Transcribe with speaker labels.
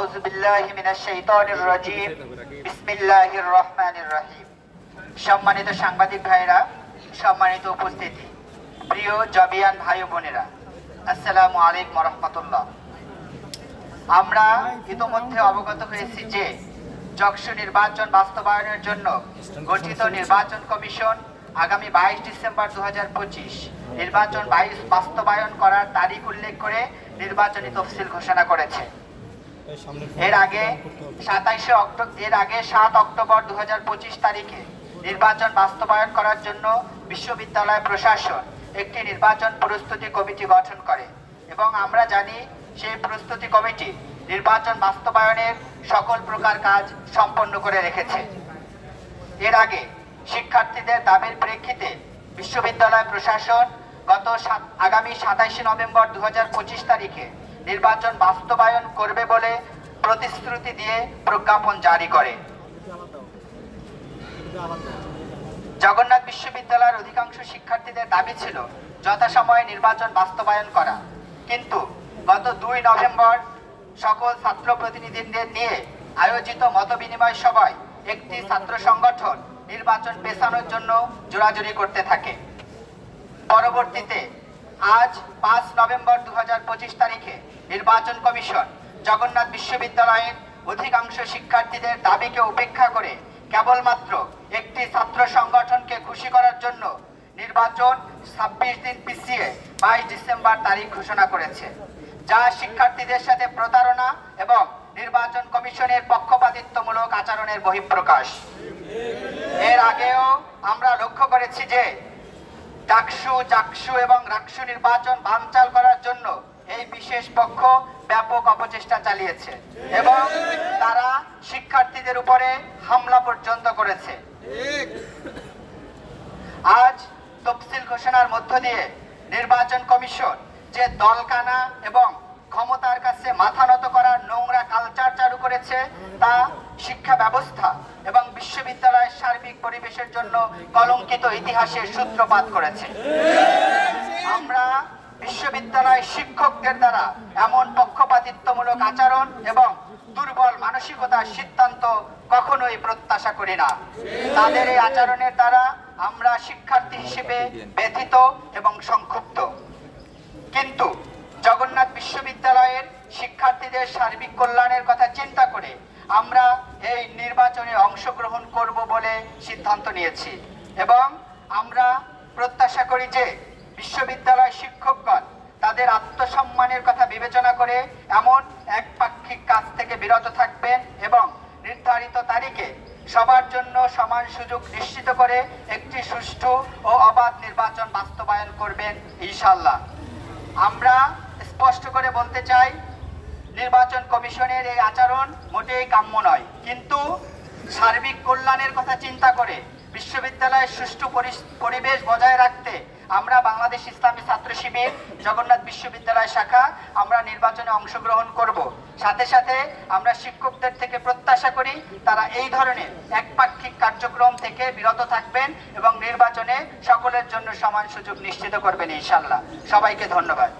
Speaker 1: আউযু বিল্লাহি মিনাশ শাইতানির রাজীম বিসমিল্লাহির রহমানির রহিম। সম্মানিত সাংবাদিক ভাইরা, সম্মানিত উপস্থিতি, প্রিয় জবিয়ান ভাই ও বোনেরা, আসসালামু আলাইকুম ওয়া রাহমাতুল্লাহ। আমরা ইতিমধ্যে অবগত হয়েছি যে যকসু নির্বাচন বাস্তবায়নের জন্য গঠিত নির্বাচন কমিশন আগামী 22 ডিসেম্বর 2025 নির্বাচন বাস্তবায়ন করার তারিখ উল্লেখ করে নির্বাচনী তফসিল ঘোষণা করেছে। এর আগে 7 অক্টোবর 2025 তারিখে নির্বাচন বাস্তবায়ন করার জন্য বিশ্ববিদ্যালয় প্রশাসন একটি নির্বাচন প্রস্তুতি কমিটি গঠন করে এবং আমরা জানি সেই প্রস্তুতি কমিটি নির্বাচন বাস্তবায়নের সকল প্রকার কাজ সম্পন্ন করে রেখেছে। এর আগে শিক্ষার্থীদের দাবির প্রেক্ষিতে বিশ্ববিদ্যালয় প্রশাসন আগামী 27 নভেম্বর 2025 তারিখে নির্বাচন বাস্তবায়ন করবে বলে প্রতিশ্রুতি দিয়ে প্রজ্ঞাপন জারি করে। জগন্নাথ বিশ্ববিদ্যালয়ের অধিকাংশ শিক্ষার্থীদের দাবি ছিল যথাসময়ে নির্বাচন বাস্তবায়ন করা, কিন্তু গত 2 নভেম্বর সকল ছাত্র প্রতিনিধিদের নিয়ে আয়োজিত মতবিনিময় সভায় একটি ছাত্র সংগঠন নির্বাচন পেছানোর জন্য জোরাজুরি করতে থাকে। পরবর্তীতে আজ 5 নভেম্বর 2025 তারিখে নির্বাচন কমিশন জগন্নাথ বিশ্ববিদ্যালয়ের অধিকাংশ শিক্ষার্থীদের দাবিকে উপেক্ষা করে কেবলমাত্র একটি ছাত্র সংগঠনকে খুশি করার জন্য নির্বাচন 26 দিন পিছিয়ে 22 ডিসেম্বর তারিখ ঘোষণা করেছে, যা শিক্ষার্থীদের সাথে প্রতারণা এবং নির্বাচন কমিশনের পক্ষপাতিত্বমূলক আচরণের বহিঃপ্রকাশ। এর আগেও আমরা লক্ষ্য করেছি যে জাকসু এবং রাকসু নির্বাচন বানচাল করার জন্য এই বিশেষ পক্ষ ব্যাপক অপচেষ্টা চালিয়েছে এবং তারা শিক্ষার্থীদের উপরে হামলা পর্যন্ত করেছে। আজ তফসিল ঘোষণার মধ্য দিয়ে নির্বাচন কমিশন যে দলকানা এবং ক্ষমতার কাছে মাথা নত করার নোংরা কালচার চালু করেছে, তা শিক্ষা ব্যবস্থা এবং বিশ্ববিদ্যালয়ের সার্বিক পরিবেশের জন্য কলঙ্কিত ইতিহাসের সূত্রপাত করেছে। আমরা বিশ্ববিদ্যালয় শিক্ষকদের দ্বারা এমন পক্ষপাতিত্বমূলক আচরণ এবং দুর্বল মানসিকতার সিদ্ধান্ত কখনোই প্রত্যাশা করি না। তাদের এই আচরণের দ্বারা আমরা শিক্ষার্থী হিসেবে ব্যথিত এবং সংক্ষুব্ধ। কিন্তু জগন্নাথ বিশ্ববিদ্যালয়ের শিক্ষার্থীদের সার্বিক কল্যাণের কথা চিন্তা করে আমরা এই নির্বাচনে অংশগ্রহণ করব বলে সিদ্ধান্ত নিয়েছি এবং আমরা প্রত্যাশা করি যে বিশ্ববিদ্যালয় শিক্ষকগণ তাদের আত্মসম্মানের কথা বিবেচনা করে এমন একপাক্ষিক কাজ থেকে বিরত থাকবেন এবং নির্ধারিত তারিখে সবার জন্য সমান সুযোগ নিশ্চিত করে একটি সুষ্ঠু ও অবাধ নির্বাচন বাস্তবায়ন করবেন ইনশাআল্লাহ। আমরা স্পষ্ট করে বলতে চাই, নির্বাচন কমিশনের এই আচরণ মোটেই কাম্য নয়, কিন্তু সার্বিক কল্যাণের কথা চিন্তা করে বিশ্ববিদ্যালয়ের সুষ্ঠু পরিবেশ বজায় রাখতে আমরা বাংলাদেশ ইসলামী ছাত্র শিবির জগন্নাথ বিশ্ববিদ্যালয় শাখা আমরা নির্বাচনে অংশগ্রহণ করব। সাথে সাথে আমরা শিক্ষকদের থেকে প্রত্যাশা করি তারা এই ধরনের একপাক্ষিক কার্যক্রম থেকে বিরত থাকবেন এবং নির্বাচনে সকলের জন্য সমান সুযোগ নিশ্চিত করবেন ইনশাআল্লাহ। সবাইকে ধন্যবাদ।